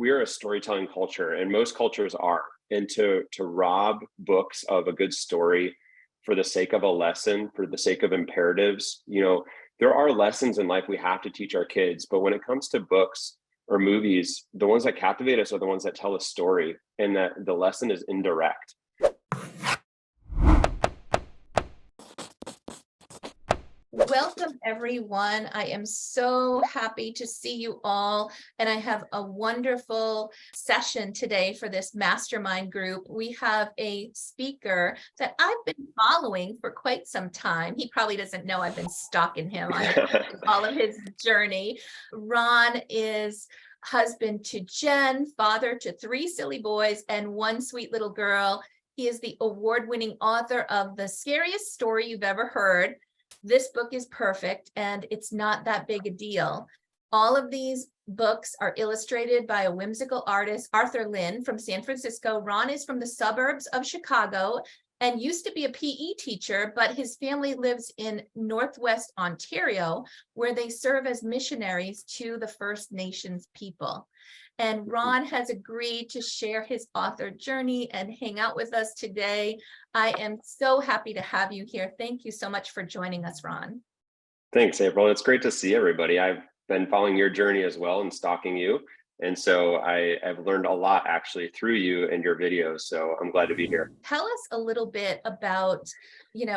we are a storytelling culture, and most cultures are. And to rob books of a good story for the sake of a lesson, for the sake of imperatives, there are lessons in life we have to teach our kids. But when it comes to books or movies, the ones that captivate us are the ones that tell a story, and that the lesson is indirect. Welcome, everyone. I am so happy to see you all. And I have a wonderful session today for this mastermind group. We have a speaker that I've been following for quite some time. He probably doesn't know I've been stalking him on all of his journey. Ron is husband to Jen, father to 3 silly boys and 1 sweet little girl. He is the award-winning author of The Scariest Story You've Ever Heard. This book is perfect, and it's not that big a deal. All of these books are illustrated by a whimsical artist, Arthur Lynn from San Francisco. Ron is from the suburbs of Chicago and used to be a PE teacher, but his family lives in Northwest Ontario, where they serve as missionaries to the First Nations people. And Ron has agreed to share his author journey and hang out with us today. I am so happy to have you here. Thank you so much for joining us, Ron. Thanks, April. It's great to see everybody. I've been following your journey as well and stalking you. And so I have learned a lot actually through you and your videos. So I'm glad to be here. Tell us a little bit about,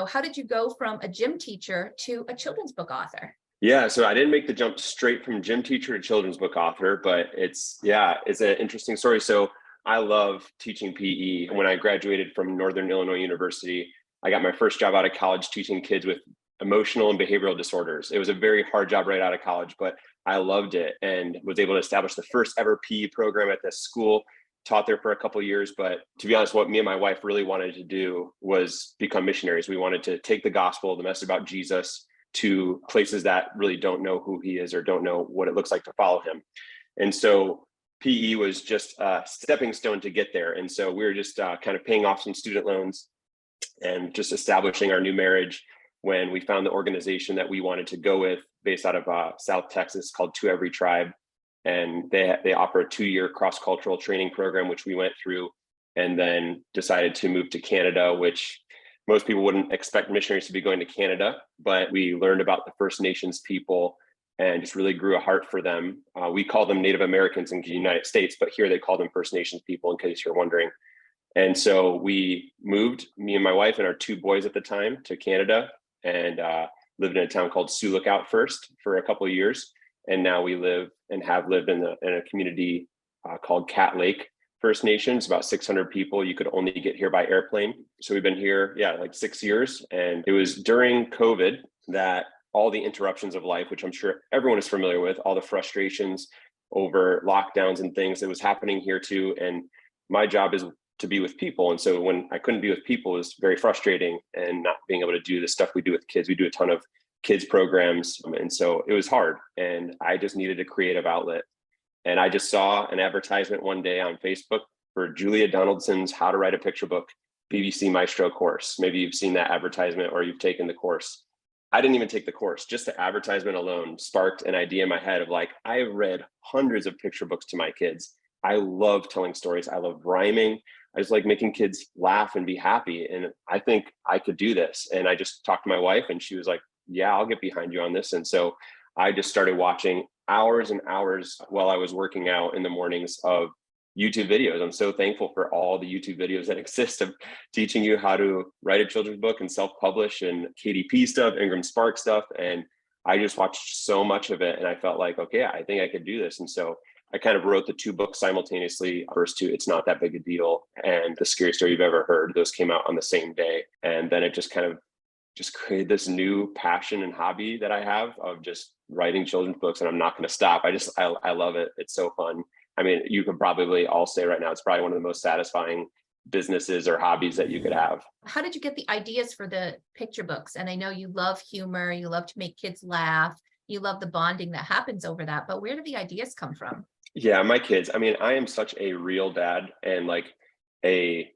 how did you go from a gym teacher to a children's book author? Yeah, so I didn't make the jump straight from gym teacher to children's book author, but it's an interesting story. So I love teaching PE. When I graduated from Northern Illinois University, I got my first job out of college teaching kids with emotional and behavioral disorders. It was a very hard job right out of college, but I loved it and was able to establish the first ever PE program at this school. Taught there for a couple of years, but to be honest, what me and my wife really wanted to do was become missionaries. We wanted to take the gospel, the message about Jesus, to places that really don't know who he is or don't know what it looks like to follow him. And so PE was just a stepping stone to get there. And so we were just kind of paying off some student loans and just establishing our new marriage when we found the organization that we wanted to go with, based out of South Texas, called To Every Tribe. And they offer a 2-year cross-cultural training program, which we went through, and then decided to move to Canada, which most people wouldn't expect missionaries to be going to Canada, but we learned about the First Nations people and just really grew a heart for them. We call them Native Americans in the United States, but here they call them First Nations people, in case you're wondering. And so we moved, me and my wife and our 2 boys at the time, to Canada, and lived in a town called Sioux Lookout first for a couple of years. And now we live and have lived in a community called Cat Lake First Nations, about 600 people. You could only get here by airplane. So we've been here, like 6 years. And it was during COVID that all the interruptions of life, which I'm sure everyone is familiar with, all the frustrations over lockdowns and things that was happening here too. And my job is to be with people. And so when I couldn't be with people, it was very frustrating, and not being able to do the stuff we do with kids. We do a ton of kids programs. And so it was hard, and I just needed a creative outlet. And I just saw an advertisement one day on Facebook for Julia Donaldson's How to Write a Picture Book BBC Maestro course. Maybe you've seen that advertisement or you've taken the course. I didn't even take the course. Just the advertisement alone sparked an idea in my head of I have read hundreds of picture books to my kids. I love telling stories. I love rhyming. I just like making kids laugh and be happy. And I think I could do this. And I just talked to my wife, and she was like, yeah, I'll get behind you on this. And so I just started watching hours and hours while I was working out in the mornings of YouTube videos. I'm so thankful for all the YouTube videos that exist of teaching you how to write a children's book and self-publish, and KDP stuff, Ingram Spark stuff. And I just watched so much of it, and I felt like, okay, I think I could do this. And so I kind of wrote the 2 books simultaneously. First 2, It's Not That Big a Deal, and The Scariest Story You've Ever Heard. Those came out on the same day. And then it just kind of created this new passion and hobby that I have of just writing children's books, and I'm not going to stop. I love it. It's so fun. I mean, you could probably all say right now, it's probably one of the most satisfying businesses or hobbies that you could have. How did you get the ideas for the picture books? And I know you love humor, you love to make kids laugh, you love the bonding that happens over that, but where do the ideas come from? Yeah, my kids. I mean, I am such a real dad, and a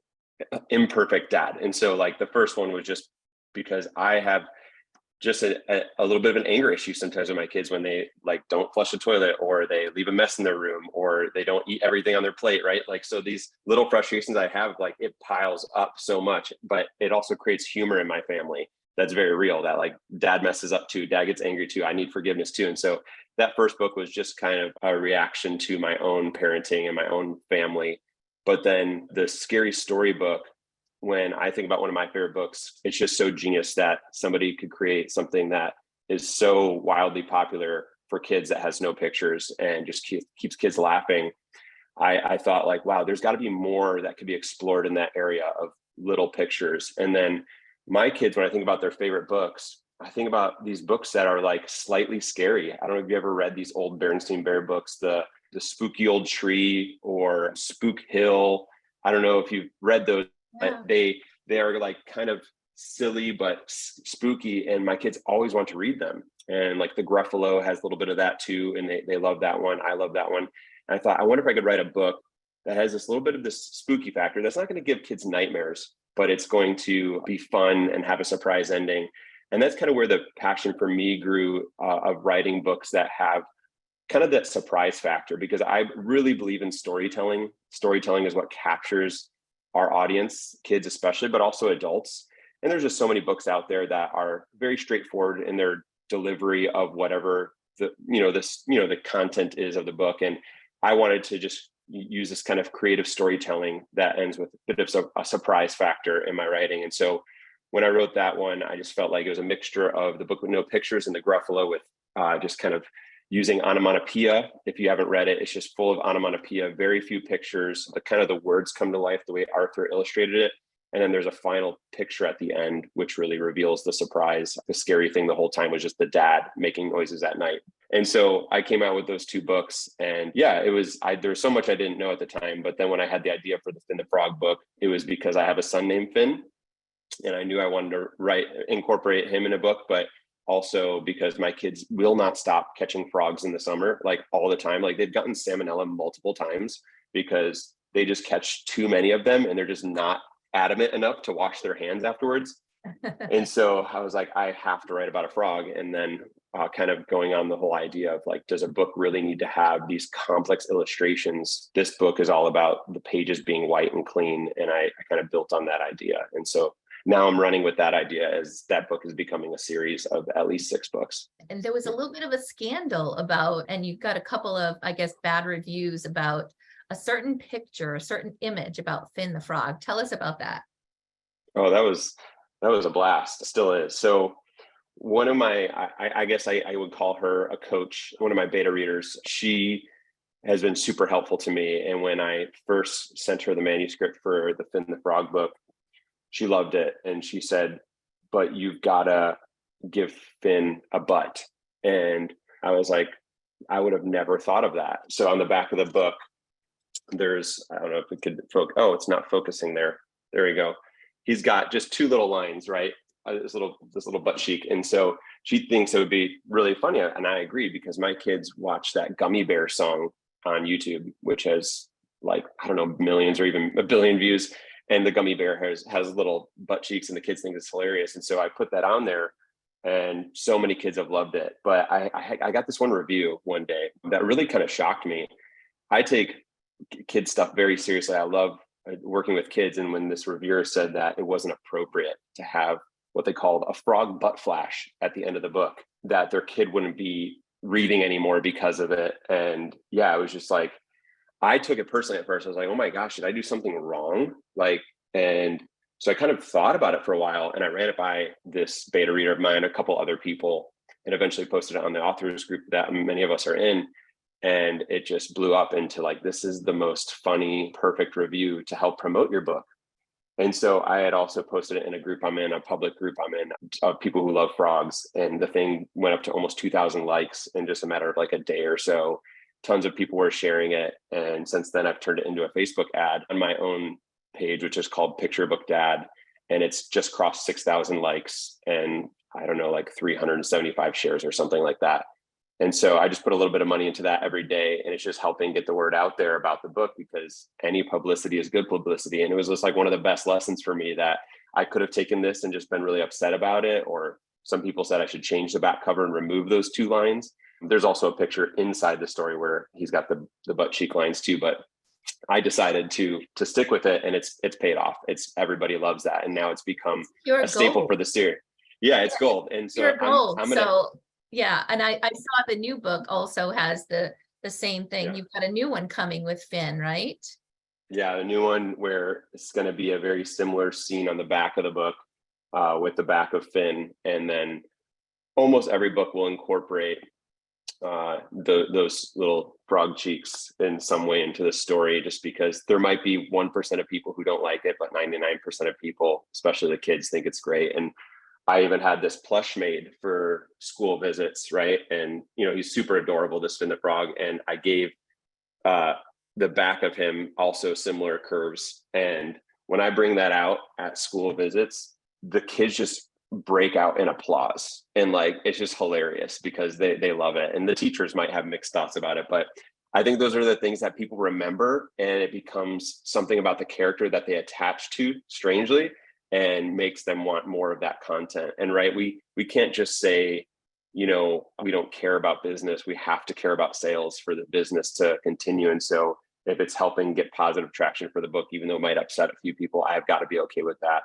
imperfect dad. And so the first one was just because I have just a little bit of an anger issue sometimes with my kids when they like don't flush the toilet, or they leave a mess in their room, or they don't eat everything on their plate, right? Like, so these little frustrations I have, like, it piles up so much, but it also creates humor in my family. That's very real, that like dad messes up too, dad gets angry too, I need forgiveness too. And so that first book was just kind of a reaction to my own parenting and my own family. But then the scary story book, when I think about one of my favorite books, it's just so genius that somebody could create something that is so wildly popular for kids that has no pictures and just keeps kids laughing. I thought like, wow, there's got to be more that could be explored in that area of little pictures. And then my kids, when I think about their favorite books, I think about these books that are like slightly scary. I don't know if you ever read these old Berenstain Bear books, the Spooky Old Tree or Spook Hill. I don't know if you've read those. Yeah. But they are like kind of silly but spooky, and my kids always want to read them. And like the Gruffalo has a little bit of that too, and they love that one. I love that one. And I thought, I wonder if I could write a book that has this little bit of this spooky factor that's not going to give kids nightmares, but it's going to be fun and have a surprise ending. And that's kind of where the passion for me grew, of writing books that have kind of that surprise factor, because I really believe in storytelling. Storytelling is what captures our audience, kids especially, but also adults. And there's just so many books out there that are very straightforward in their delivery of whatever the content is of the book. And I wanted to just use this kind of creative storytelling that ends with a bit of a surprise factor in my writing. And so when I wrote that one, I just felt like it was a mixture of the book with no pictures and the Gruffalo with just kind of using onomatopoeia. If you haven't read it, it's just full of onomatopoeia, very few pictures, but kind of the words come to life the way Arthur illustrated it. And then there's a final picture at the end, which really reveals the surprise. The scary thing the whole time was just the dad making noises at night. And so I came out with those two books, and yeah, there was so much I didn't know at the time. But then when I had the idea for the Finn the Frog book, it was because I have a son named Finn, and I knew I wanted to incorporate him in a book, but also because my kids will not stop catching frogs in the summer, like all the time. Like they've gotten salmonella multiple times because they just catch too many of them, and they're just not adamant enough to wash their hands afterwards. And so I was like, I have to write about a frog. And then kind of going on the whole idea of like, does a book really need to have these complex illustrations? This book is all about the pages being white and clean. And I kind of built on that idea. And so now I'm running with that idea as that book is becoming a series of at least 6 books. And there was a little bit of a scandal about, and you've got a couple of, I guess, bad reviews about a certain picture, a certain image about Finn the Frog. Tell us about that. Oh, that was a blast. It still is. So one of my, I guess I would call her a coach, one of my beta readers, she has been super helpful to me. And when I first sent her the manuscript for the Finn the Frog book, she loved it. And she said, but you've got to give Finn a butt. And I was like, I would have never thought of that. So on the back of the book, there's, I don't know if it could oh, it's not focusing there. There we go. He's got just 2 little lines, right? This little butt cheek. And so she thinks it would be really funny. And I agree, because my kids watch that Gummy Bear song on YouTube, which has like, I don't know, millions or even a billion views. And the Gummy Bear has little butt cheeks, and the kids think it's hilarious. And so I put that on there, and so many kids have loved it. But I got this one review one day that really kind of shocked me. I take kids stuff very seriously. I love working with kids. And when this reviewer said that it wasn't appropriate to have what they called a frog butt flash at the end of the book, that their kid wouldn't be reading anymore because of it. And yeah, it was just like, I took it personally at first. I was like, oh my gosh, did I do something wrong? And so I kind of thought about it for a while, and I ran it by this beta reader of mine, a couple other people, and eventually posted it on the authors group that many of us are in. And it just blew up into like, this is the most funny, perfect review to help promote your book. And so I had also posted it in a group I'm in, a public group I'm in, of people who love frogs. And the thing went up to almost 2,000 likes in just a matter of like a day or so. Tons of people were sharing it. And since then, I've turned it into a Facebook ad on my own page, which is called Picture Book Dad. And it's just crossed 6,000 likes and I don't know, like 375 shares or something like that. And so I just put a little bit of money into that every day, and it's just helping get the word out there about the book, because any publicity is good publicity. And it was just like one of the best lessons for me, that I could have taken this and just been really upset about it or some people said I should change the back cover and remove those 2 lines. There's also a picture inside the story where he's got the butt cheek lines too, but I decided to stick with it, and it's paid off. Everybody loves that, and now it's become a staple for the series. Yeah, it's gold. And so pure gold. I'm gonna, So yeah, and I saw the new book also has the same thing. Yeah. You've got a new one coming with Finn, right? Yeah, the new one where it's going to be a very similar scene on the back of the book, with the back of Finn, and then almost every book will incorporate those little frog cheeks in some way into the story, just because there might be 1% of people who don't like it, but 99% of people, especially the kids, think it's great. And I even had this plush made for school visits, right? And he's super adorable, this Finn the Frog, and I gave the back of him also similar curves. And when I bring that out at school visits, the kids just break out in applause, and like it's just hilarious because they love it. And the teachers might have mixed thoughts about it, but I think those are the things that people remember, and it becomes something about the character that they attach to strangely, and makes them want more of that content. And right, we can't just say, we don't care about business. We have to care about sales for the business to continue. And so if it's helping get positive traction for the book, even though it might upset a few people, I've got to be okay with that.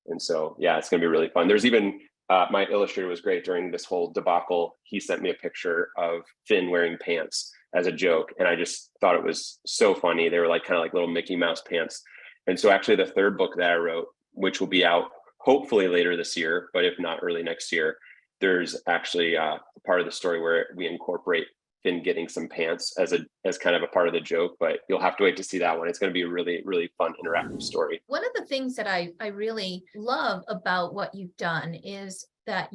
And so, yeah, it's going to be really fun. There's even, my illustrator was great during this whole debacle. He sent me a picture of Finn wearing pants as a joke, and I just thought it was so funny. They were like kind of like little Mickey Mouse pants. And so actually the 3rd book that I wrote, which will be out hopefully later this year, but if not early next year, there's actually a part of the story where we incorporate Finn getting some pants as kind of a part of the joke, but you'll have to wait to see that one. It's going to be a really, really fun interactive story. One of the things that I really love about what you've done is that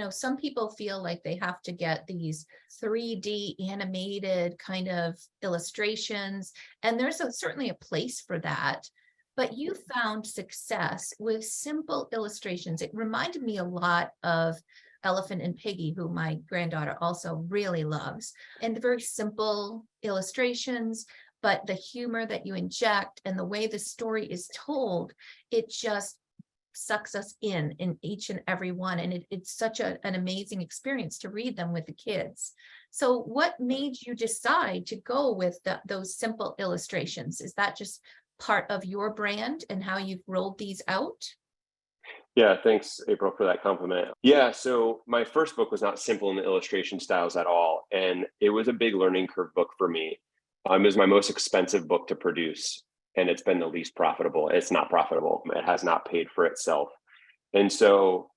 some people feel like they have to get these 3D animated kind of illustrations, and there's certainly a place for that. But you found success with simple illustrations. It reminded me a lot of Elephant and Piggy, who my granddaughter also really loves, and the very simple illustrations, but the humor that you inject and the way the story is told, it just sucks us in each and every one. And it's such an amazing experience to read them with the kids. So what made you decide to go with those simple illustrations? Is that just part of your brand and how you've rolled these out? Yeah, thanks, April, for that compliment. Yeah, so my first book was not simple in the illustration styles at all, and it was a big learning curve book for me. It was my most expensive book to produce, and it's been the least profitable. It's not profitable. It has not paid for itself. And so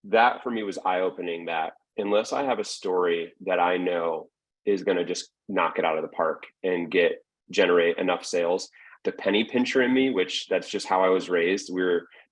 that for me was eye-opening, that unless I have a story that I know is going to just knock it out of the park and generate enough sales, the penny pincher in me, which that's just how I was raised.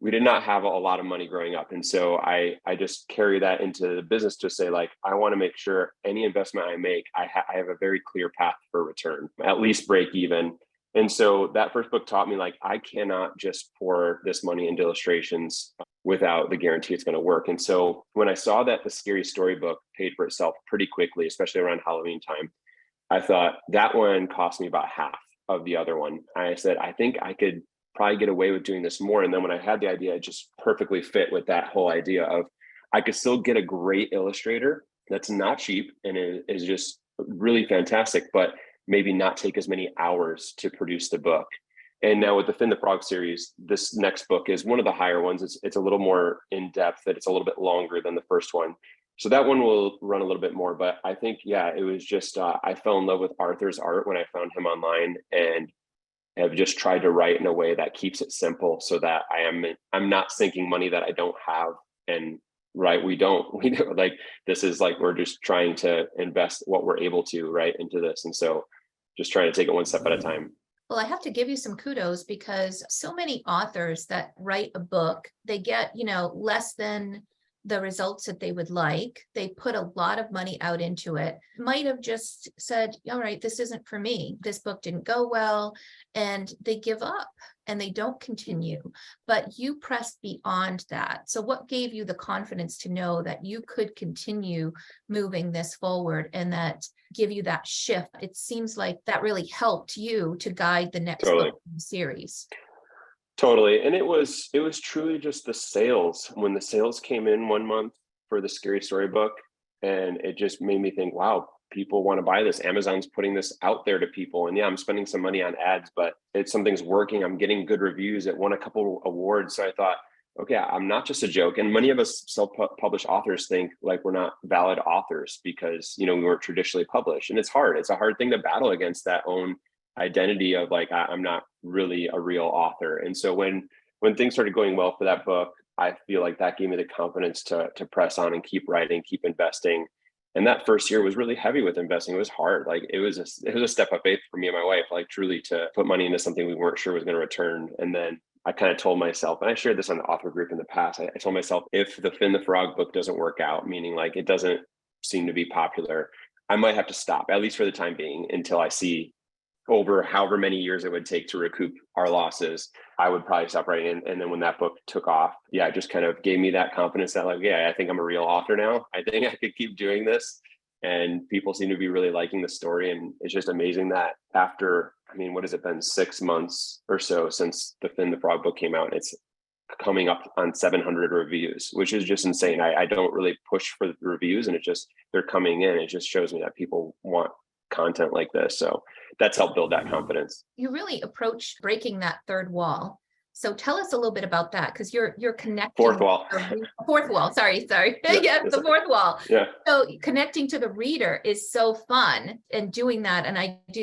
We did not have a lot of money growing up. And so I just carry that into the business to say, like, I want to make sure any investment I make, I have a very clear path for return, at least break even. And so that first book taught me, like, I cannot just pour this money into illustrations without the guarantee it's going to work. And so when I saw that the Scary Story book paid for itself pretty quickly, especially around Halloween time, I thought that one cost me about half of the other one. I said, I think I could probably get away with doing this more. And then when I had the idea, it just perfectly fit with that whole idea of I could still get a great illustrator that's not cheap and is just really fantastic, but maybe not take as many hours to produce the book. And now with the Finn the Frog series, this next book is one of the higher ones. It's a little more in depth, that it's a little bit longer than the first one. So that one will run a little bit more, but I think, yeah, it was just, I fell in love with Arthur's art when I found him online, and have just tried to write in a way that keeps it simple so that I'm not sinking money that I don't have. And right, we don't like, this is like, we're just trying to invest what we're able to right into this. And so just trying to take it one step at a time. Well, I have to give you some kudos, because so many authors that write a book, they get, less than the results that they would like. They put a lot of money out into it, might have just said, all right, this isn't for me. This book didn't go well, and they give up and they don't continue. But you pressed beyond that. So what gave you the confidence to know that you could continue moving this forward, and that give you that shift? It seems like that really helped you to guide the next book in the series. Totally. And it was truly just the sales. When the sales came in one month for the scary storybook. And it just made me think, wow, people want to buy this. Amazon's putting this out there to people. And yeah, I'm spending some money on ads, but it's something's working. I'm getting good reviews. It won a couple awards. So I thought, okay, I'm not just a joke. And many of us self-published authors think like we're not valid authors because, we weren't traditionally published. And it's hard. It's a hard thing to battle against that own identity of like, I'm not really a real author. And so when things started going well for that book, I feel like that gave me the confidence to press on and keep writing, keep investing. And that first year was really heavy with investing. It was hard. Like it was a step of faith for me and my wife, like truly to put money into something we weren't sure was going to return. And then I kind of told myself, and I shared this on the author group in the past, I told myself, if the Finn the Frog book doesn't work out, meaning like it doesn't seem to be popular, I might have to stop, at least for the time being, until I see over however many years it would take to recoup our losses. I would probably stop writing. And then when that book took off, yeah, it just kind of gave me that confidence that like, yeah, I think I'm a real author now. I think I could keep doing this. And people seem to be really liking the story. And it's just amazing that after, what has it been, 6 months or so since the Finn the Frog book came out, it's coming up on 700 reviews, which is just insane. I don't really push for the reviews, and they're coming in. It just shows me that people want content like this. So that's helped build that confidence. You really approach breaking that third wall. So tell us a little bit about that, because you're connecting. Fourth wall. Fourth wall. Sorry. Yeah, the fourth wall. Yeah. So connecting to the reader is so fun, and doing that. And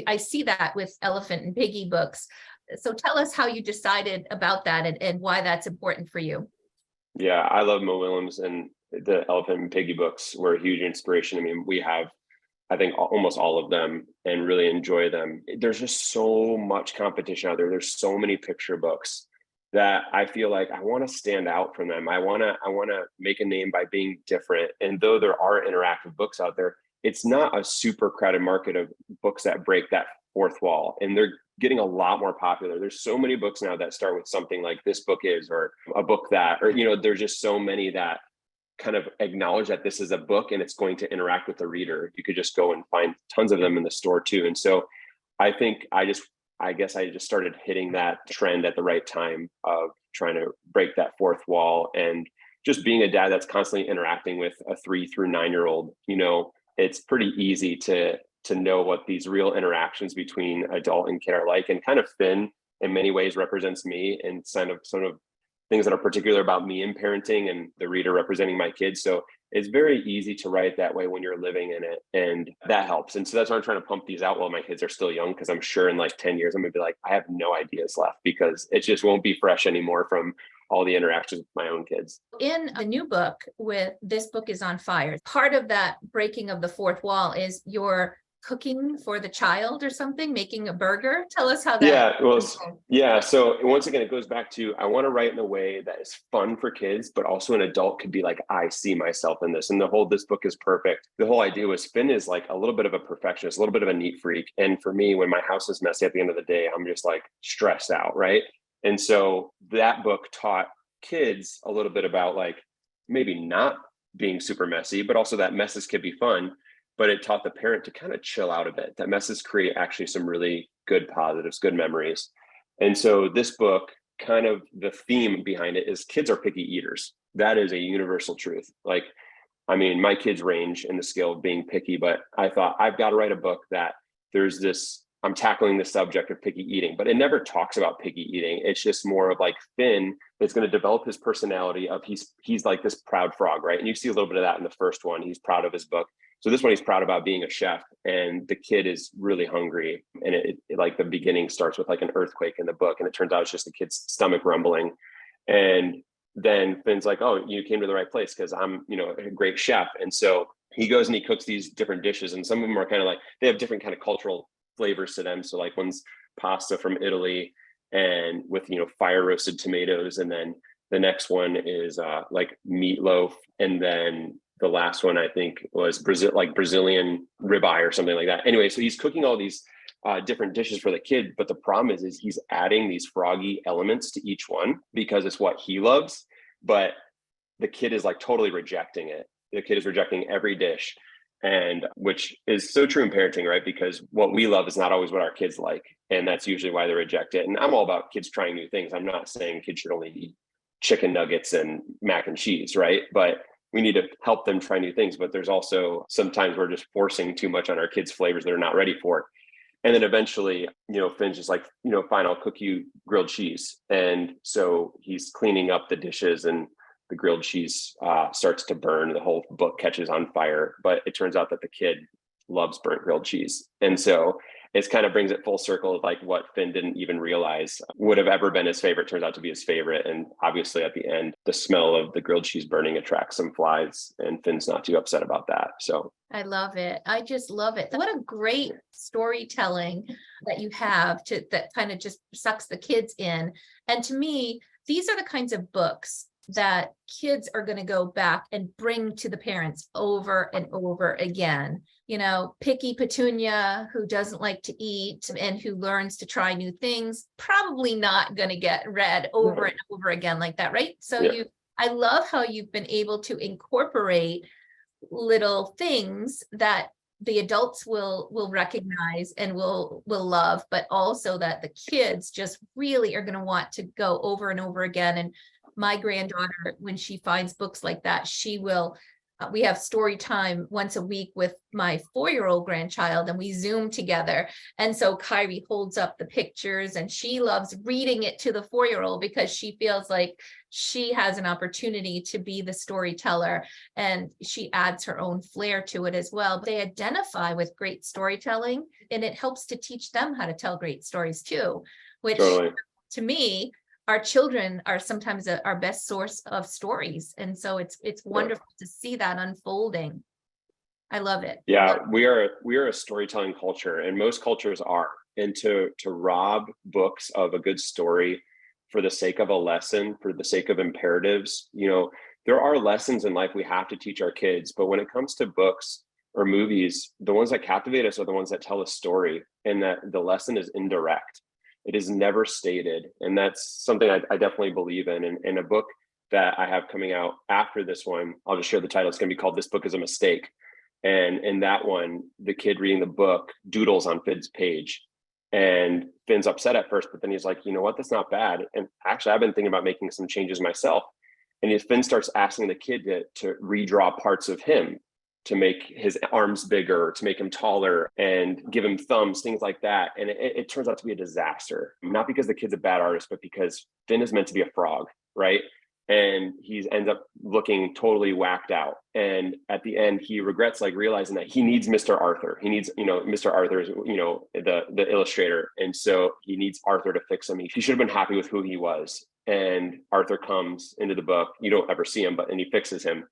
I see that with Elephant and Piggy books. So tell us how you decided about that and why that's important for you. Yeah, I love Mo Willems, and the Elephant and Piggy books were a huge inspiration. We have, I think, almost all of them and really enjoy them. There's just so much competition out there. There's so many picture books that I feel like I want to stand out from them. I want to make a name by being different. And though there are interactive books out there, it's not a super crowded market of books that break that fourth wall. And they're getting a lot more popular. There's so many books now that start with something like this book is, or a book that, or, there's just so many that kind of acknowledge that this is a book and it's going to interact with the reader. You could just go and find tons of them in the store too. And so I think I guess I just started hitting that trend at the right time of trying to break that fourth wall. And just being a dad that's constantly interacting with a 3 through 9 year old, it's pretty easy to know what these real interactions between adult and kid are like. And kind of Finn in many ways represents me, and some of things that are particular about me in parenting, and the reader representing my kids. So it's very easy to write that way when you're living in it, and that helps. And so that's why I'm trying to pump these out while my kids are still young, because I'm sure in like 10 years, I'm gonna be like, I have no ideas left, because it just won't be fresh anymore from all the interactions with my own kids. In the new book with This Book is on Fire, part of that breaking of the fourth wall is your cooking for the child or something, making a burger. Tell us how that. Yeah. So once again, it goes back to, I want to write in a way that is fun for kids, but also an adult could be like, I see myself in this. And this book is perfect. The whole idea was Finn is like a little bit of a perfectionist, a little bit of a neat freak. And for me, when my house is messy at the end of the day, I'm just like stressed out. Right. And so that book taught kids a little bit about like maybe not being super messy, but also that messes could be fun. But it taught the parent to kind of chill out a bit, that messes create actually some really good positives, good memories. And so this book, kind of the theme behind it is kids are picky eaters. That is a universal truth. Like, my kids range in the scale of being picky, but I thought I've got to write a book that I'm tackling the subject of picky eating, but it never talks about picky eating. It's just more of like Finn is going to develop his personality of he's like this proud frog, right? And you see a little bit of that in the first one. He's proud of his book. So this one, he's proud about being a chef, and the kid is really hungry. And it like the beginning starts with like an earthquake in the book. And it turns out it's just the kid's stomach rumbling. And then Finn's like, oh, you came to the right place because I'm, a great chef. And so he goes and he cooks these different dishes, and some of them are kind of like, they have different kind of cultural flavors to them. So like one's pasta from Italy and with, fire roasted tomatoes. And then the next one is like meatloaf. And then the last one, I think, was Brazilian ribeye or something like that. Anyway, so he's cooking all these different dishes for the kid. But the problem is he's adding these froggy elements to each one because it's what he loves. But the kid is like totally rejecting it. The kid is rejecting every dish. And which is so true in parenting, right? Because what we love is not always what our kids like. And that's usually why they reject it. And I'm all about kids trying new things. I'm not saying kids should only eat chicken nuggets and mac and cheese, right? But we need to help them try new things, but there's also sometimes we're just forcing too much on our kids' flavors they're not ready for. And then eventually, Finn's just like, fine, I'll cook you grilled cheese. And so he's cleaning up the dishes and the grilled cheese starts to burn. The whole book catches on fire. But it turns out that the kid loves burnt grilled cheese. And so it kind of brings it full circle of like what Finn didn't even realize would have ever been his favorite turns out to be his favorite. And obviously at the end, the smell of the grilled cheese burning attracts some flies and Finn's not too upset about that. So I love it. I just love it. What a great storytelling that you have that kind of just sucks the kids in. And to me, these are the kinds of books that kids are going to go back and bring to the parents over and over again. Picky Petunia, who doesn't like to eat and who learns to try new things, probably not going to get read over and over again like that, right? So I love how you've been able to incorporate little things that the adults will recognize and will love, but also that the kids just really are going to want to go over and over again. And my granddaughter, when she finds books like that, she will, we have story time once a week with my 4-year-old grandchild and we Zoom together. And so Kyrie holds up the pictures and she loves reading it to the 4-year-old because she feels like she has an opportunity to be the storyteller and she adds her own flair to it as well. They identify with great storytelling and it helps to teach them how to tell great stories too, which to me, our children are sometimes our best source of stories. And so it's wonderful to see that unfolding. I love it. Yeah, we are a storytelling culture and most cultures are. And to rob books of a good story for the sake of a lesson, for the sake of imperatives, there are lessons in life we have to teach our kids. But when it comes to books or movies, the ones that captivate us are the ones that tell a story and that the lesson is indirect. It is never stated. And that's something I definitely believe in. And in a book that I have coming out after this one, I'll just share the title. It's going to be called This Book is a Mistake. And in that one, the kid reading the book doodles on Finn's page. And Finn's upset at first, but then he's like, you know what, that's not bad. And actually, I've been thinking about making some changes myself. And Finn starts asking the kid to redraw parts of him, to make his arms bigger, to make him taller and give him thumbs, things like that. And it turns out to be a disaster, not because the kid's a bad artist, but because Finn is meant to be a frog, right? And he ends up looking totally whacked out. And at the end, he regrets realizing that he needs Mr. Arthur. He needs, Mr. Arthur is, the illustrator. And so he needs Arthur to fix him. He should have been happy with who he was. And Arthur comes into the book. You don't ever see him, and he fixes him.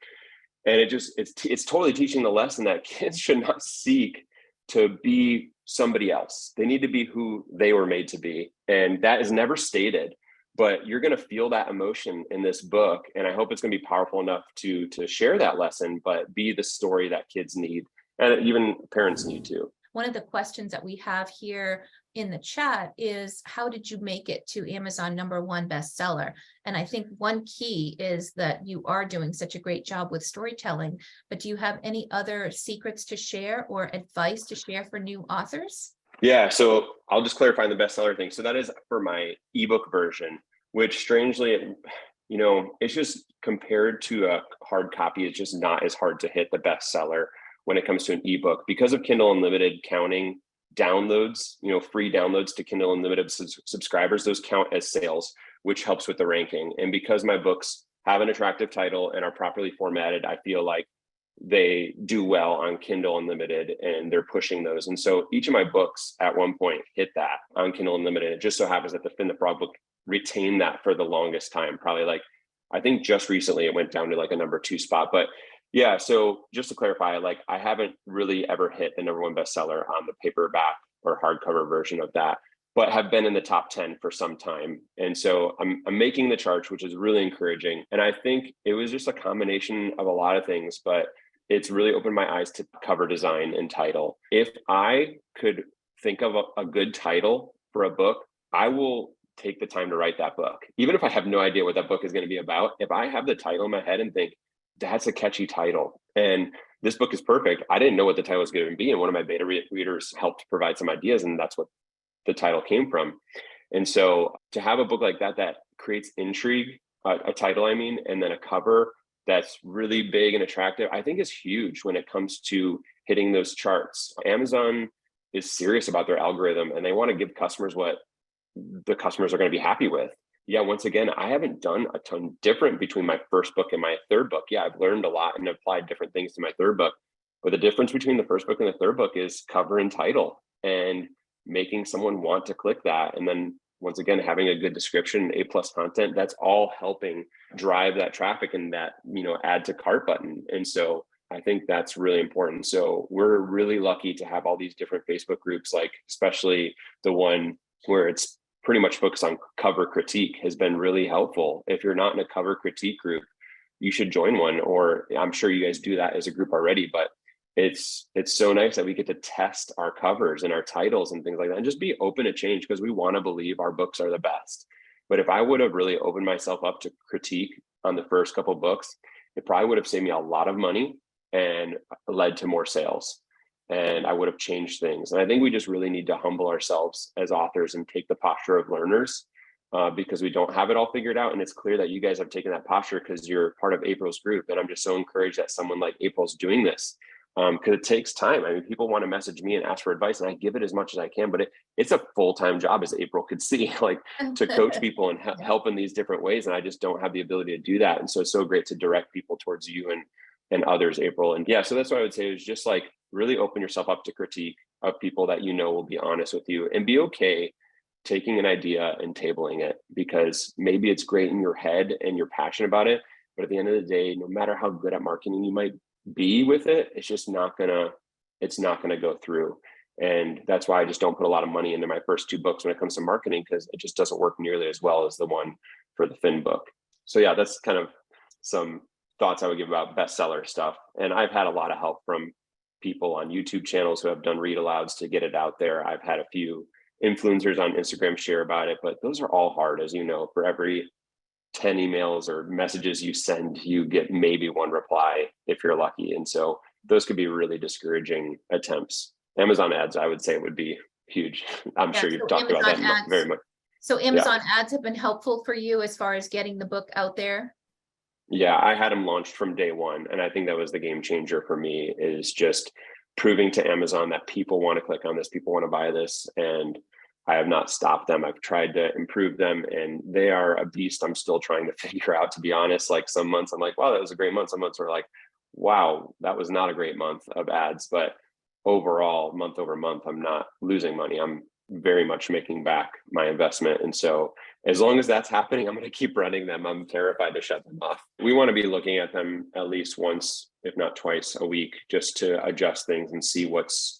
And it's totally teaching the lesson that kids should not seek to be somebody else. They need to be who they were made to be. And that is never stated, but you're going to feel that emotion in this book. And I hope it's going to be powerful enough to share that lesson, but be the story that kids need and even parents need to. One of the questions that we have here in the chat is, how did you make it to Amazon #1 bestseller? And I think one key is that you are doing such a great job with storytelling, but do you have any other secrets to share or advice to share for new authors? Yeah, so I'll just clarify the bestseller thing. So that is for my ebook version, which strangely, it's just compared to a hard copy, it's just not as hard to hit the bestseller when it comes to an ebook because of Kindle Unlimited counting downloads, free downloads to Kindle Unlimited subscribers. Those count as sales, which helps with the ranking. And because my books have an attractive title and are properly formatted, I feel like they do well on Kindle Unlimited and they're pushing those. And so each of my books at one point hit that on Kindle Unlimited. It just so happens that the Finn the Frog book retained that for the longest time. Probably I think just recently it went down to a #2 spot. But yeah, so just to clarify, I haven't really ever hit the #1 bestseller on the paperback or hardcover version of that, but have been in the top 10 for some time. And so I'm making the charge, which is really encouraging. And I think it was just a combination of a lot of things, but it's really opened my eyes to cover design and title. If I could think of a good title for a book, I will take the time to write that book. Even if I have no idea what that book is going to be about, if I have the title in my head and think, that's a catchy title, and this book is perfect. I didn't know what the title was going to be. And one of my beta readers helped provide some ideas, and that's what the title came from. And so to have a book like that creates intrigue, a title, and then a cover that's really big and attractive, I think is huge when it comes to hitting those charts. Amazon is serious about their algorithm and they want to give customers what the customers are going to be happy with. Yeah, once again, I haven't done a ton different between my first book and my third book. Yeah, I've learned a lot and applied different things to my third book. But the difference between the first book and the third book is cover and title and making someone want to click that. And then once again, having a good description, A+ content, that's all helping drive that traffic and that, add to cart button. And so I think that's really important. So we're really lucky to have all these different Facebook groups, like especially the one where it's pretty much focused on cover critique has been really helpful. If you're not in a cover critique group, you should join one, or I'm sure you guys do that as a group already, but it's so nice that we get to test our covers and our titles and things like that and just be open to change because we want to believe our books are the best. But if I would have really opened myself up to critique on the first couple of books, it probably would have saved me a lot of money and led to more sales. And I would have changed things. And I think we just really need to humble ourselves as authors and take the posture of learners because we don't have it all figured out. And it's clear that you guys have taken that posture because you're part of April's group. And I'm just so encouraged that someone like April's doing this because it takes time. I mean, people want to message me and ask for advice and I give it as much as I can, but it's a full-time job, as April could see, like to coach people and help in these different ways. And I just don't have the ability to do that. And so it's so great to direct people towards you and others, April. And yeah, so that's what I would say is just like really open yourself up to critique of people that will be honest with you and be okay taking an idea and tabling it because maybe it's great in your head and you're passionate about it. But at the end of the day, no matter how good at marketing you might be with it, it's just not gonna go through. And that's why I just don't put a lot of money into my first two books when it comes to marketing because it just doesn't work nearly as well as the one for the Finn book. So yeah, that's kind of some thoughts I would give about bestseller stuff. And I've had a lot of help from people on YouTube channels who have done read alouds to get it out there. I've had a few influencers on Instagram share about it, but those are all hard, as you know. For every 10 emails or messages you send, you get maybe one reply if you're lucky. And so those could be really discouraging attempts. Amazon ads, I would say, would be huge. I'm sure you've talked about that very much. So Amazon ads have been helpful for you as far as getting the book out there? Yeah, I had them launched from day one. And I think that was the game changer for me, is just proving to Amazon that people want to click on this, people want to buy this. And I have not stopped them. I've tried to improve them and they are a beast. I'm still trying to figure out, to be honest. Like some months I'm like, wow, that was a great month. Some months are like, wow, that was not a great month of ads. But overall, month over month, I'm not losing money. I'm very much making back my investment. And so as long as that's happening, I'm going to keep running them. I'm terrified to shut them off. We want to be looking at them at least once, if not twice a week, just to adjust things and see what's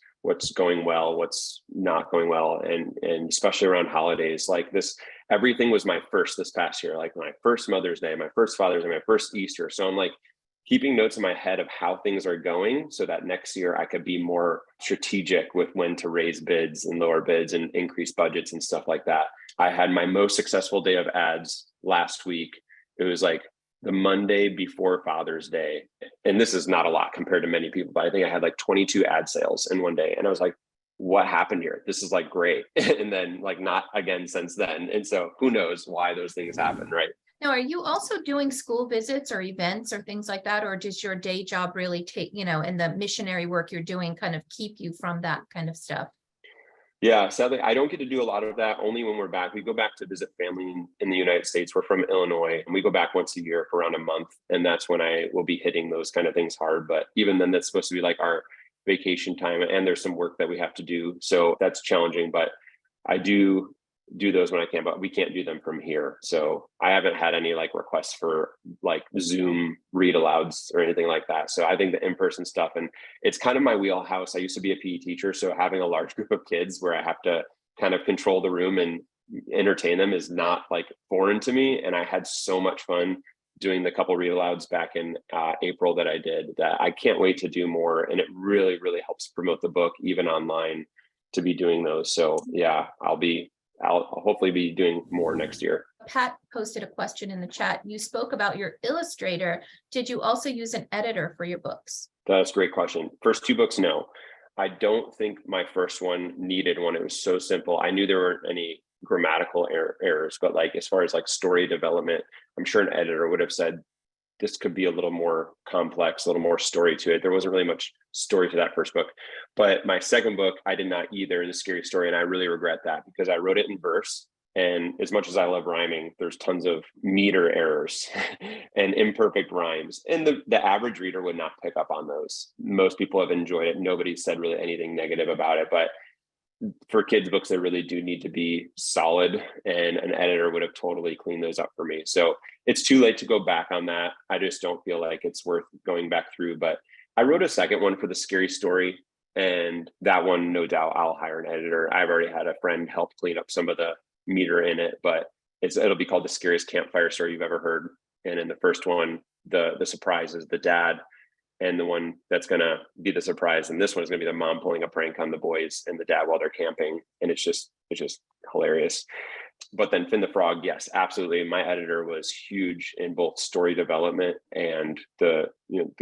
going well, what's not going well. And especially around holidays like this, everything was my first this past year, like my first Mother's Day, my first Father's Day, my first Easter. So I'm like keeping notes in my head of how things are going so that next year I could be more strategic with when to raise bids and lower bids and increase budgets and stuff like that. I had my most successful day of ads last week. It was like the Monday before Father's Day. And this is not a lot compared to many people, but I think I had like 22 ad sales in one day. And I was like, what happened here? This is like great. And then like not again since then. And so who knows why those things happen, right? Now, are you also doing school visits or events or things like that? Or does your day job really take, and the missionary work you're doing kind of keep you from that kind of stuff? Yeah, sadly, I don't get to do a lot of that. Only when we're back. We go back to visit family in the United States. We're from Illinois, and we go back once a year for around a month. And that's when I will be hitting those kind of things hard. But even then, that's supposed to be like our vacation time. And there's some work that we have to do. So that's challenging. But I do those when I can, but we can't do them from here. So I haven't had any like requests for like Zoom read alouds or anything like that. So I think the in-person stuff, and it's kind of my wheelhouse. I used to be a PE teacher. So having a large group of kids where I have to kind of control the room and entertain them is not like foreign to me. And I had so much fun doing the couple read alouds back in April that I did, that I can't wait to do more. And it really, really helps promote the book, even online, to be doing those. So yeah, I'll hopefully be doing more next year. Pat posted a question in the chat. You spoke about your illustrator. Did you also use an editor for your books? That's a great question. First two books, no. I don't think my first one needed one. It was so simple. I knew there weren't any grammatical errors, but like as far as like story development, I'm sure an editor would have said this could be a little more complex, a little more story to it. There wasn't really much story to that first book. But my second book, I did not either, The Scary Story. And I really regret that because I wrote it in verse. And as much as I love rhyming, there's tons of meter errors and imperfect rhymes. And the average reader would not pick up on those. Most people have enjoyed it. Nobody said really anything negative about it. But for kids' books, they really do need to be solid, and an editor would have totally cleaned those up for me. So it's too late to go back on that. I just don't feel like it's worth going back through. But I wrote a second one for The Scary Story, and that one, no doubt, I'll hire an editor. I've already had a friend help clean up some of the meter in it, but it'll be called The Scariest Campfire Story You've Ever Heard. And in the first one, the surprise is the dad, and the one that's going to be the surprise, and this one is going to be the mom pulling a prank on the boys and the dad while they're camping. And it's just hilarious. But then Finn the Frog, yes, absolutely. My editor was huge in both story development and the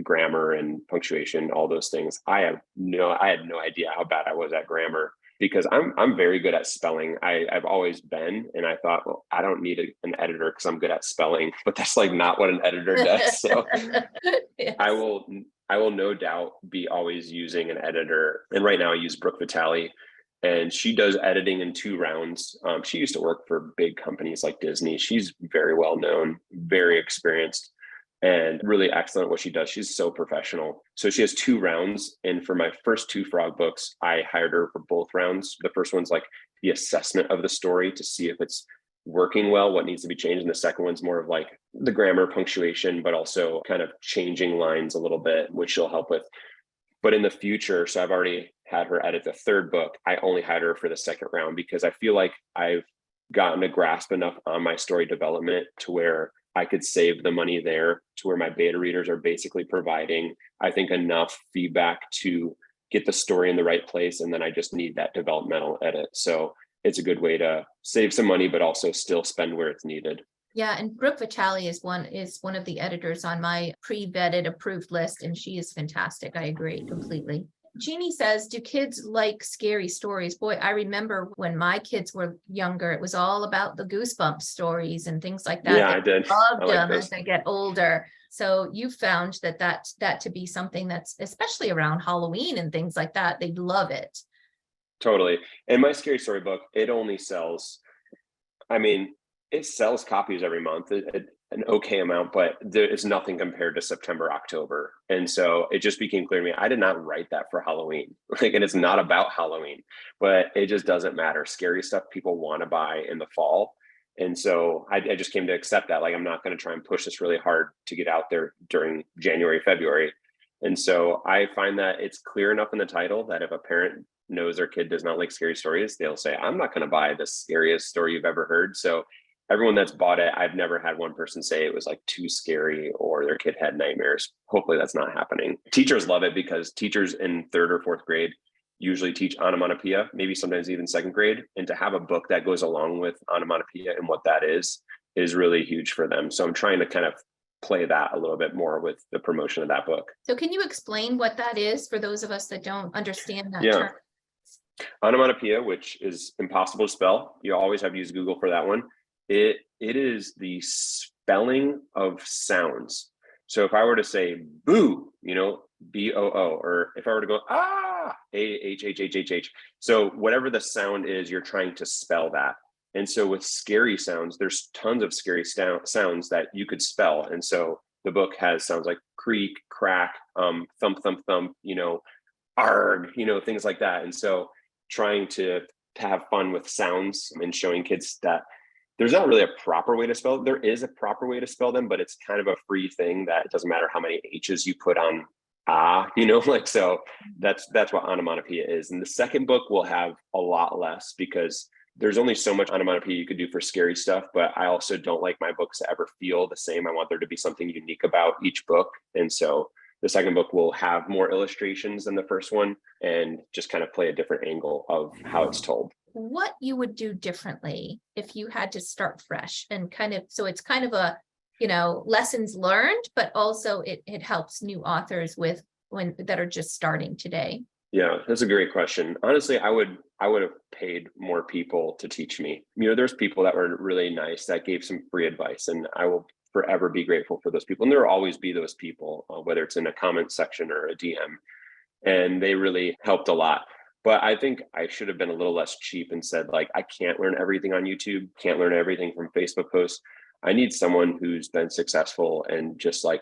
grammar and punctuation, all those things. I had no idea how bad I was at grammar, because I'm very good at spelling. I've always been, and I thought, well, I don't need an editor because I'm good at spelling, but that's like not what an editor does. So Yes. I will no doubt be always using an editor. And right now I use Brooke Vitale, and she does editing in 2 rounds. She used to work for big companies like Disney. She's very well known, very experienced, and really excellent at what she does. She's so professional. So she has 2 rounds. And for my first 2 frog books, I hired her for both rounds. The first one's like the assessment of the story to see if it's working well, what needs to be changed. And the second one's more of like the grammar, punctuation, but also kind of changing lines a little bit, which she'll help with. But in the future, so I've already had her edit the 3rd book. I only hired her for the 2nd round because I feel like I've gotten a grasp enough on my story development to where I could save the money there, to where my beta readers are basically providing, I think, enough feedback to get the story in the right place. And then I just need that developmental edit. So it's a good way to save some money, but also still spend where it's needed. Yeah, and Brooke Vitale is one of the editors on my pre-vetted approved list, and she is fantastic. I agree completely. Jeannie says, do kids like scary stories? Boy, I remember when my kids were younger, it was all about the Goosebumps stories and things like that. Yeah, I did. Loved I like them those. as they get older. So you found that to be something that's, especially around Halloween and things like that, they'd love it. Totally. And my scary story book, it only sells, I mean, it sells copies every month, an okay amount, but there is nothing compared to September, October. And so it just became clear to me, I did not write that for Halloween. And it's not about Halloween, but it just doesn't matter. Scary stuff people want to buy in the fall. And so I just came to accept that. Like, I'm not going to try and push this really hard to get out there during January, February. And so I find that it's clear enough in the title that if a parent knows their kid does not like scary stories, they'll say, I'm not going to buy the scariest story you've ever heard. So everyone that's bought it, I've never had one person say it was like too scary or their kid had nightmares. Hopefully that's not happening. Teachers love it because teachers in 3rd or 4th grade usually teach onomatopoeia, maybe sometimes even 2nd grade. And to have a book that goes along with onomatopoeia and what that is really huge for them. So I'm trying to kind of play that a little bit more with the promotion of that book. So can you explain what that is for those of us that don't understand that Yeah. term? Onomatopoeia, which is impossible to spell. You always have to use Google for that one. It is the spelling of sounds. So if I were to say boo, BOO, or if I were to go AHHHHH. So whatever the sound is, you're trying to spell that. And so with scary sounds, there's tons of scary sounds that you could spell. And so the book has sounds like creak, crack, thump, thump, thump, arg, things like that. And so trying to have fun with sounds and showing kids that there's not really a proper way to spell. There is a proper way to spell them, but it's kind of a free thing that it doesn't matter how many H's you put on so that's what onomatopoeia is. And the second book will have a lot less because there's only so much onomatopoeia you could do for scary stuff, but I also don't like my books to ever feel the same. I want there to be something unique about each book. And so the second book will have more illustrations than the first one and just kind of play a different angle of how it's told. What you would do differently if you had to start fresh and so it's kind of a, lessons learned, but also it helps new authors that are just starting today. Yeah, that's a great question. Honestly, I would have paid more people to teach me. There's people that were really nice that gave some free advice, and I will forever be grateful for those people. And there will always be those people, whether it's in a comment section or a DM, and they really helped a lot. But I think I should have been a little less cheap and said, like, I can't learn everything on YouTube, can't learn everything from Facebook posts. I need someone who's been successful, and just like,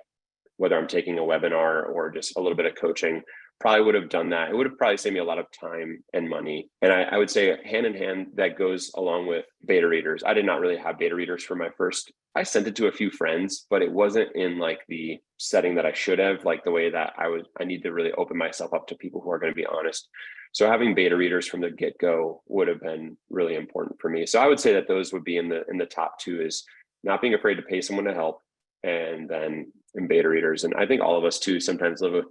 whether I'm taking a webinar or just a little bit of coaching, probably would have done that. It would have probably saved me a lot of time and money. And I would say hand in hand, that goes along with beta readers. I did not really have beta readers for my first, I sent it to a few friends, but it wasn't in like the setting that I should have, like the way that I need to really open myself up to people who are going to be honest. So having beta readers from the get-go would have been really important for me. So I would say that those would be in the top two, is not being afraid to pay someone to help, and then in beta readers. And I think all of us too sometimes live with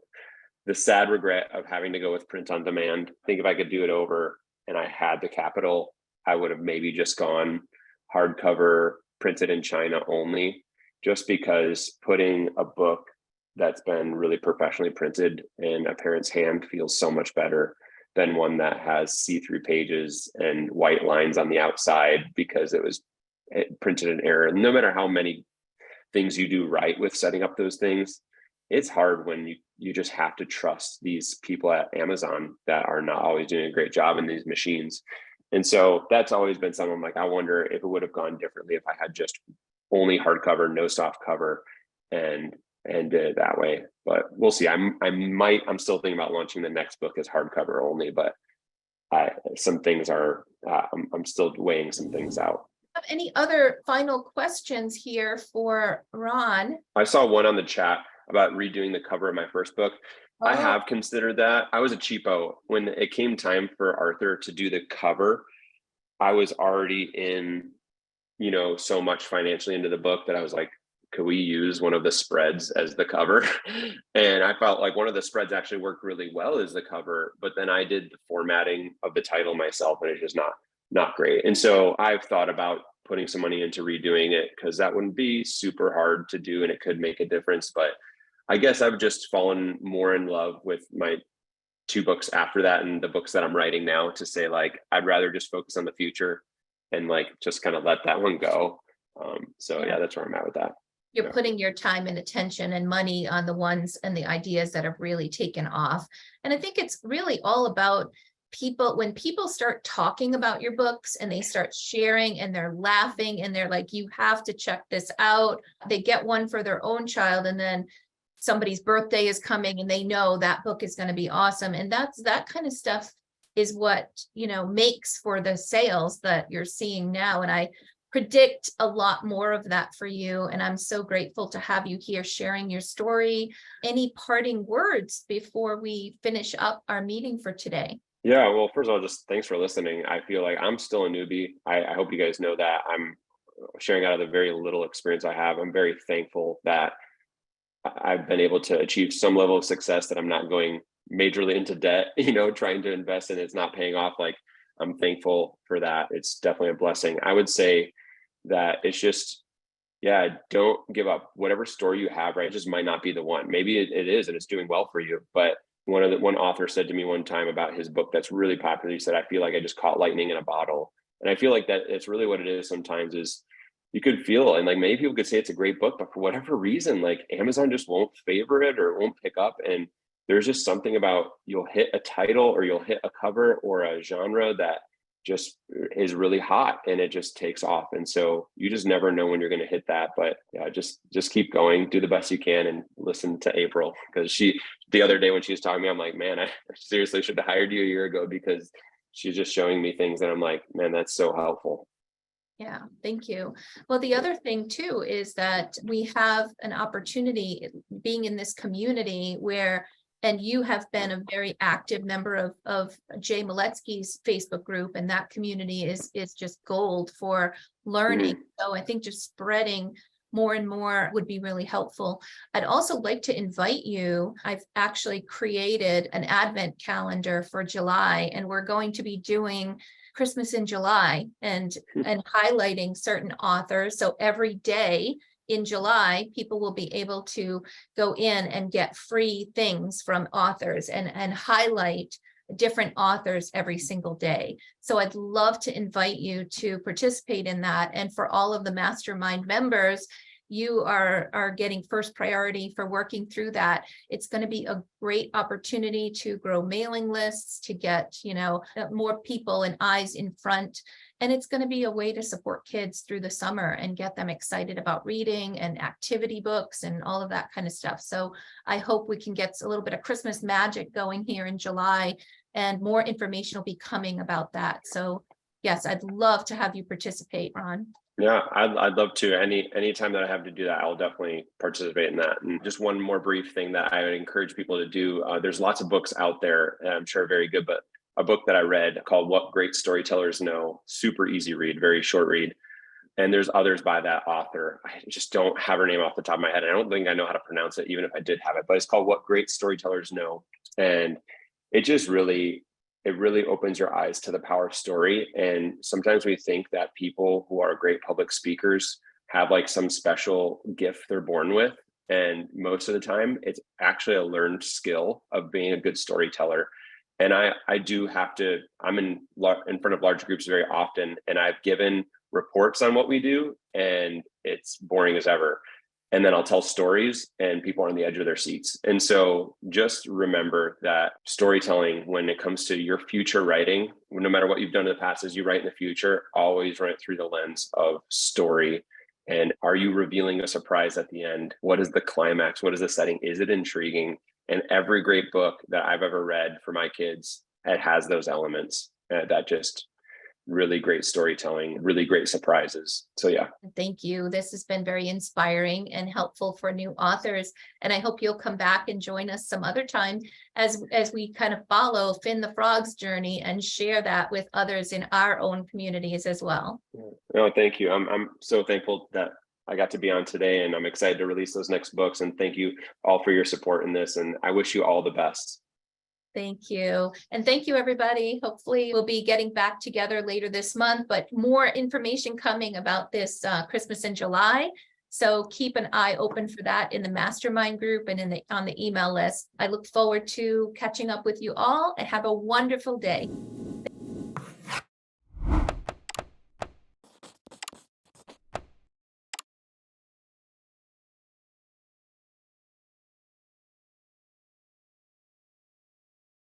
the sad regret of having to go with print on demand. I think if I could do it over and I had the capital, I would have maybe just gone hardcover, printed in China only, just because putting a book that's been really professionally printed in a parent's hand feels so much better than one that has see-through pages and white lines on the outside because it was printed in error. No matter how many things you do right with setting up those things, it's hard when you just have to trust these people at Amazon that are not always doing a great job in these machines. And so that's always been something like, I wonder if it would have gone differently if I had just only hardcover, no soft cover, and did it that way. But we'll see. I'm still thinking about launching the next book as hardcover only, but some things are, I'm still weighing some things out. Any other final questions here for Ron? I saw one on the chat about redoing the cover of my first book. Oh. I have considered that. I was a cheapo. When it came time for Arthur to do the cover, I was already in, so much financially into the book that I was like, could we use one of the spreads as the cover? And I felt like one of the spreads actually worked really well as the cover, but then I did the formatting of the title myself, and it's just not great. And so I've thought about putting some money into redoing it, because that wouldn't be super hard to do and it could make a difference. But I guess I've just fallen more in love with my two books after that and the books that I'm writing now, to say, like, I'd rather just focus on the future and like just kind of let that one go. So yeah, that's where I'm at with that. You're putting your time and attention and money on the ones and the ideas that have really taken off. And I think it's really all about people. When people start talking about your books and they start sharing and they're laughing and they're like, you have to check this out. They get one for their own child, and then somebody's birthday is coming and they know that book is going to be awesome. And that kind of stuff is what, makes for the sales that you're seeing now. And I predict a lot more of that for you. And I'm so grateful to have you here sharing your story. Any parting words before we finish up our meeting for today? Yeah, well, first of all, just thanks for listening. I feel like I'm still a newbie. I hope you guys know that. I'm sharing out of the very little experience I have. I'm very thankful that I've been able to achieve some level of success, that I'm not going majorly into debt, trying to invest and it's not paying off. Like, I'm thankful for that. It's definitely a blessing. I would say that it's just, don't give up. Whatever story you have, right, it just might not be the one. Maybe it is, and it's doing well for you. But one author said to me one time about his book that's really popular, he said, I feel like I just caught lightning in a bottle. And I feel like that it's really what it is sometimes, is you could feel, and like many people could say it's a great book, but for whatever reason, like Amazon just won't favor it or won't pick up. And there's just something about, you'll hit a title or you'll hit a cover or a genre that just is really hot and it just takes off. And so you just never know when you're going to hit that. But yeah, just keep going, do the best you can, and listen to April, because the other day when she was talking to me, I'm like, man, I seriously should have hired you a year ago, because she's just showing me things that I'm like, man, that's so helpful. Yeah, thank you. Well, the other thing too is that we have an opportunity being in this community where, and you have been a very active member of Jay Maletsky's Facebook group, and that community is just gold for learning. So I think just spreading more and more would be really helpful. I'd also like to invite you. I've actually created an Advent calendar for July, and we're going to be doing Christmas in July and highlighting certain authors. So every day in July, people will be able to go in and get free things from authors and highlight different authors every single day. So I'd love to invite you to participate in that. And for all of the mastermind members, you are getting first priority for working through that. It's going to be a great opportunity to grow mailing lists, to get, more people and eyes in front. And it's going to be a way to support kids through the summer and get them excited about reading and activity books and all of that kind of stuff. So I hope we can get a little bit of Christmas magic going here in July, and more information will be coming about that. So yes, I'd love to have you participate, Ron. Yeah, I'd love to. Anytime that I have to do that, I'll definitely participate in that. And just one more brief thing that I would encourage people to do. There's lots of books out there, I'm sure very good, but a book that I read called What Great Storytellers Know, super easy read, very short read. And there's others by that author. I just don't have her name off the top of my head. I don't think I know how to pronounce it, even if I did have it, but it's called What Great Storytellers Know. And it just really opens your eyes to the power of story. And sometimes we think that people who are great public speakers have like some special gift they're born with. And most of the time, it's actually a learned skill of being a good storyteller. And I do have to, I'm in front of large groups very often, and I've given reports on what we do, and it's boring as ever. And then I'll tell stories and people are on the edge of their seats. And so just remember that storytelling, when it comes to your future writing, no matter what you've done in the past, as you write in the future, always run it through the lens of story. And are you revealing a surprise at the end? What is the climax? What is the setting? Is it intriguing? And every great book that I've ever read for my kids, it has those elements that just really great storytelling, really great surprises. So yeah. Thank you. This has been very inspiring and helpful for new authors. And I hope you'll come back and join us some other time as we kind of follow Finn the Frog's journey and share that with others in our own communities as well. No, thank you. I'm so thankful that I got to be on today, and I'm excited to release those next books. And thank you all for your support in this. And I wish you all the best. Thank you. And thank you, everybody. Hopefully we'll be getting back together later this month, but more information coming about this Christmas in July. So keep an eye open for that in the mastermind group and on the email list. I look forward to catching up with you all, and have a wonderful day.